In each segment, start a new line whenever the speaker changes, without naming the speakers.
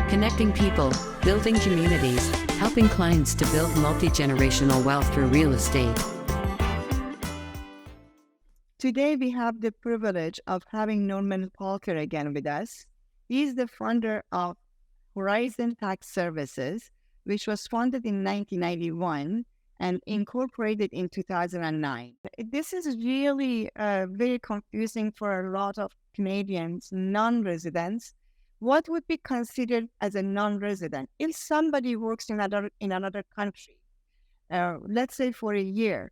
connecting people, building communities, helping clients to build multi-generational wealth through real estate.
Today, we have the privilege of having Norman Pulker again with us. He's the founder of Horizon Tax Services, which was founded in 1991 and incorporated in 2009. This is really very confusing for a lot of Canadians, non-residents. What would be considered as a non-resident? If somebody works in another country, let's say for a year,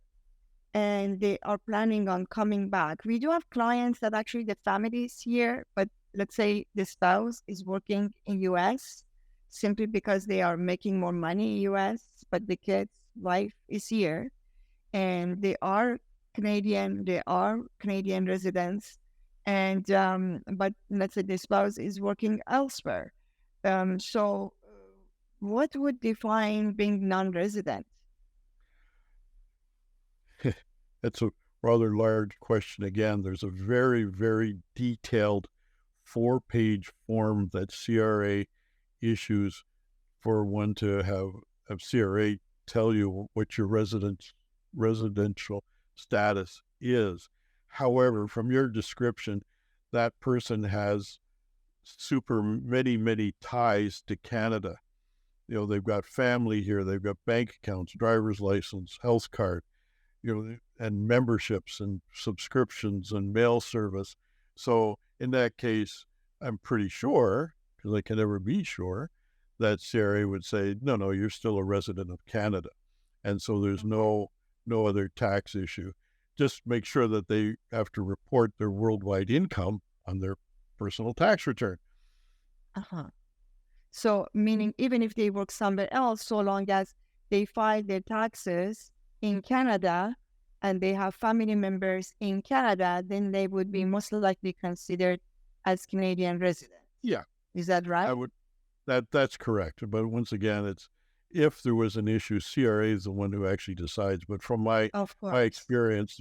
and they are planning on coming back. We do have clients that actually the family is here, but let's say the spouse is working in US simply because they are making more money in US, but the kid's wife is here, and they are Canadian residents, and but let's say the spouse is working elsewhere. So what would define being non-resident?
That's a rather large question again. There's a very, very detailed 4-page form that CRA issues for one to have CRA tell you what your residential status is. However, from your description, that person has many ties to Canada. You know, they've got family here, they've got bank accounts, driver's license, health card, you know, and memberships and subscriptions and mail service. So in that case, I'm pretty sure, because I can never be sure, that CRA would say, no, you're still a resident of Canada. And so there's no other tax issue. Just make sure that they have to report their worldwide income on their personal tax return.
So meaning even if they work somewhere else, so long as they file their taxes in Canada and they have family members in Canada, then they would be most likely considered as Canadian residents.
Yeah.
Is that right?
That's correct. But once again, it's if there was an issue, CRA is the one who actually decides. But from my experience,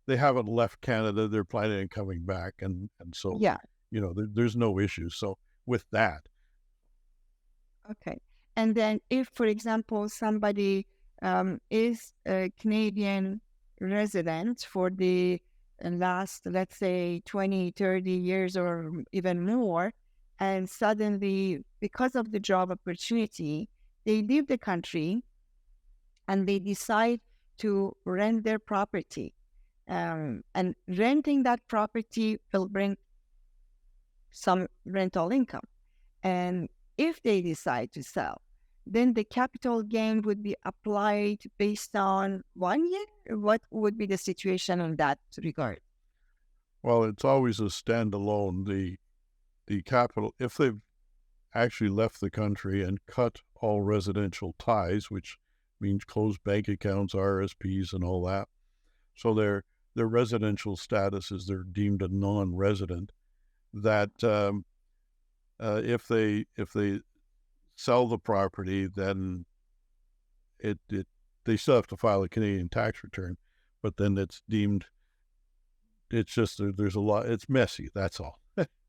they haven't left Canada. They're planning on coming back, and so there's no issue. So with that.
Okay. And then if, for example, somebody is a Canadian resident for the last, let's say, 20, 30 years or even more, and suddenly, because of the job opportunity, they leave the country and they decide to rent their property. And renting that property will bring some rental income. And if they decide to sell, then the capital gain would be applied based on 1 year? What would be the situation in that regard?
Well, it's always a standalone. The capital, if they've actually left the country and cut all residential ties, which means closed bank accounts, RSPs, and all that, so their residential status is they're deemed a non-resident. That if they sell the property, then they still have to file a Canadian tax return, but then it's deemed. It's just there's a lot. It's messy. That's all.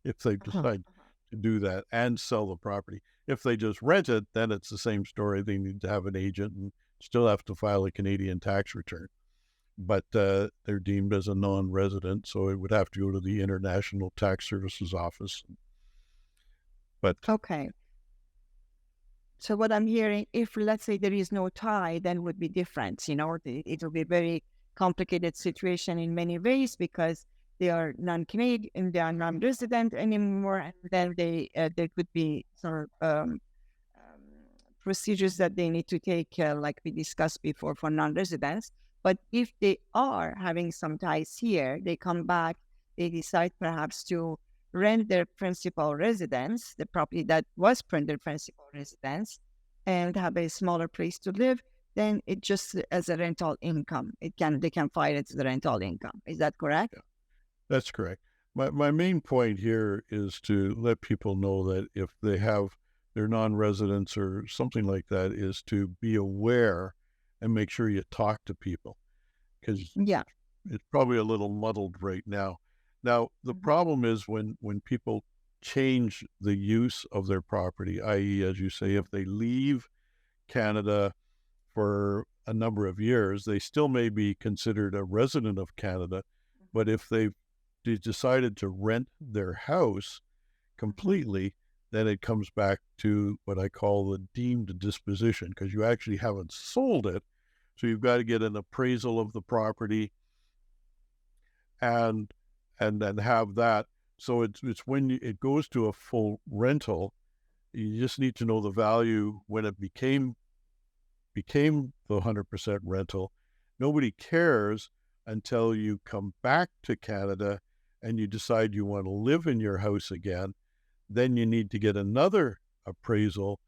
If they decide to do that and sell the property, if they just rent it, then it's the same story. They need to have an agent and still have to file a Canadian tax return. But they're deemed as a non-resident, so it would have to go to the International Tax Services office. But
okay. So what I'm hearing, if let's say there is no tie, then would be different. You know, it will be a very complicated situation in many ways because they are non-Canadian, they are non-resident anymore, and then there could be sort of procedures that they need to take, like we discussed before, for non-residents. But if they are having some ties here, they come back, they decide perhaps to rent their principal residence, the property that was their principal residence, and have a smaller place to live, then it just as a rental income. They can file it as a rental income. Is that correct?
Yeah, that's correct. My main point here is to let people know that if they have their non-residents or something like that, is to be aware and make sure you talk to people, because it's probably a little muddled right now. Now, the problem is when people change the use of their property, i.e., as you say, if they leave Canada for a number of years, they still may be considered a resident of Canada. But if they decided to rent their house completely, then it comes back to what I call the deemed disposition, because you actually haven't sold it. So you've got to get an appraisal of the property and then have that. So it's when it goes to a full rental, you just need to know the value when it became the 100% rental. Nobody cares until you come back to Canada and you decide you want to live in your house again. Then you need to get another appraisal.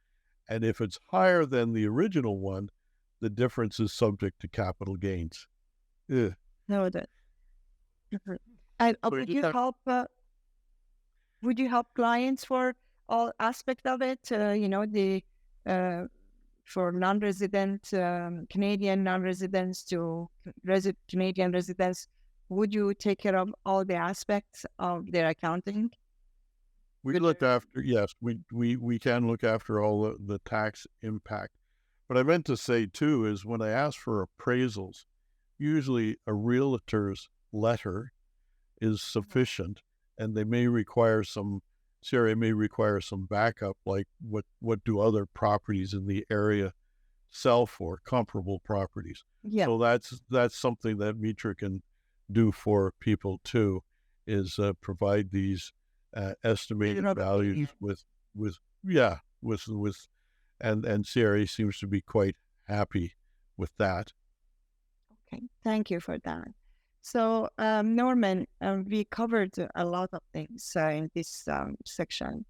And if it's higher than the original one, the difference is subject to capital gains. Yeah.
No, that. And
So
would
you
you
have-
help? Would you help clients for all aspect of it? The for non-resident Canadian non-residents to Canadian residents. Would you take care of all the aspects of their accounting?
We look after, yes, we can look after all the tax impact. What I meant to say too is when I ask for appraisals, usually a realtor's letter is sufficient, and they may require CRA may require some backup, like what do other properties in the area sell for, comparable properties.
Yeah.
So that's something that Mitra can do for people too, is provide these estimated values with and CRA seems to be quite happy with that.
Okay, thank you for that. So, Norman, we covered a lot of things in this section,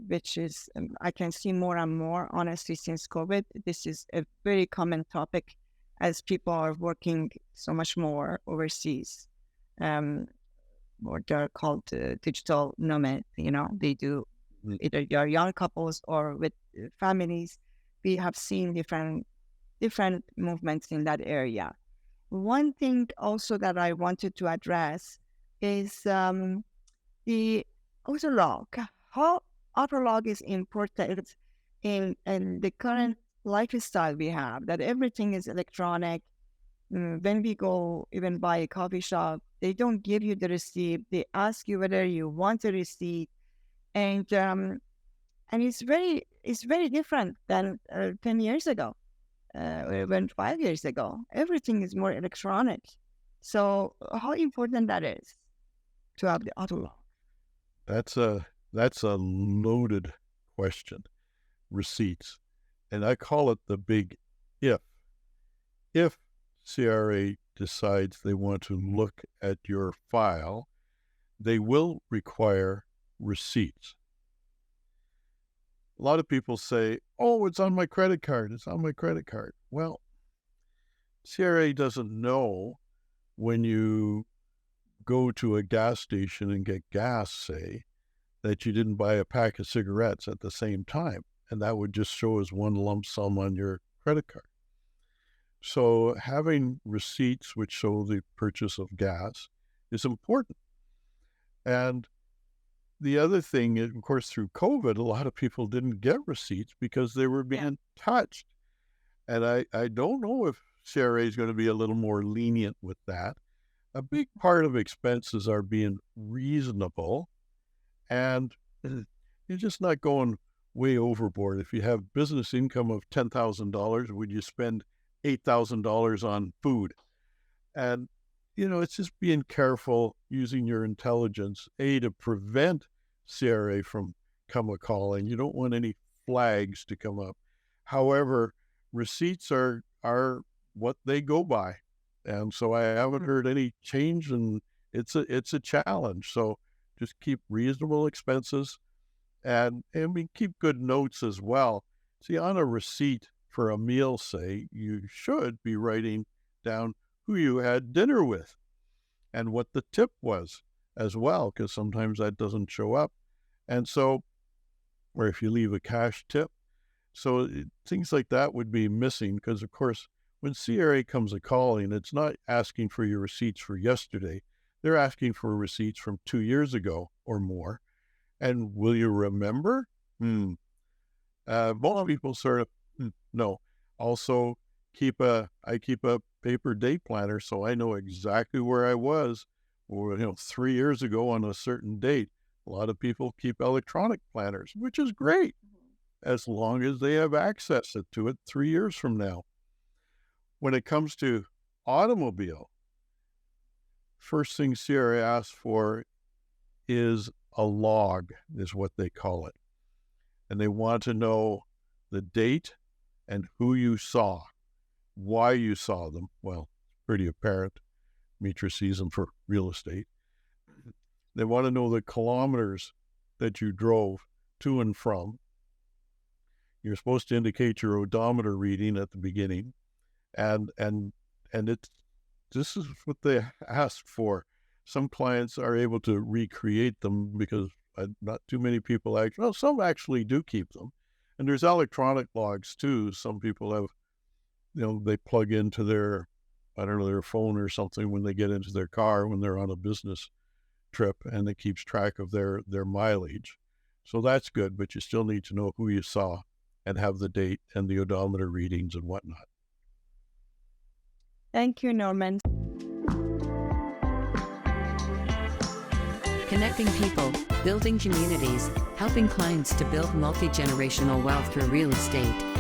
which is, I can see more and more, honestly, since COVID. This is a very common topic as people are working so much more overseas, or they're called digital nomad. They do either you're young couples or with families. We have seen different movements in that area. One thing also that I wanted to address is the auto log. How auto log is important in the current lifestyle we have, that everything is electronic. When we go even buy a coffee shop, they don't give you the receipt. They ask you whether you want a receipt, and it's very different than 10 years ago. Or even 5 years ago, everything is more electronic. So how important that is to have the auto log?
That's a loaded question. Receipts, and I call it the big if. If CRA decides they want to look at your file, they will require receipts. A lot of people say, oh, it's on my credit card. It's on my credit card. Well, CRA doesn't know when you go to a gas station and get gas, say, that you didn't buy a pack of cigarettes at the same time. And that would just show as one lump sum on your credit card. So having receipts which show the purchase of gas is important. And the other thing is, of course, through COVID, a lot of people didn't get receipts because they were being touched. And I don't know if CRA is going to be a little more lenient with that. A big part of expenses are being reasonable, and you're just not going way overboard. If you have business income of $10,000, would you spend $8,000 on food? And it's just being careful, using your intelligence, to prevent CRA from come a calling. You don't want any flags to come up. However, receipts are what they go by. And so I haven't heard any change, and it's a challenge. So just keep reasonable expenses and we keep good notes as well. See, on a receipt for a meal, say, you should be writing down who you had dinner with and what the tip was as well, because sometimes that doesn't show up. And so, or if you leave a cash tip. So things like that would be missing, because of course, when CRA comes a calling, it's not asking for your receipts for yesterday. They're asking for receipts from 2 years ago or more. And will you remember? Most people sort of, no. Also, I keep a paper date planner so I know exactly where I was, or 3 years ago on a certain date. A lot of people keep electronic planners, which is great as long as they have access to it 3 years from now. When it comes to automobile, first thing CRA asks for is a log, is what they call it. And they want to know the date and who you saw, why you saw them. Well, pretty apparent. Mitra sees them for real estate. They want to know the kilometers that you drove to and from. You're supposed to indicate your odometer reading at the beginning, and this is what they ask for. Some clients are able to recreate them because not too many people some actually do keep them. And there's electronic logs too. Some people have, they plug into their phone or something when they get into their car when they're on a business trip, and it keeps track of their mileage. So that's good, but you still need to know who you saw and have the date and the odometer readings and whatnot.
Thank you, Norman.
Connecting people, building communities, helping clients to build multi-generational wealth through real estate.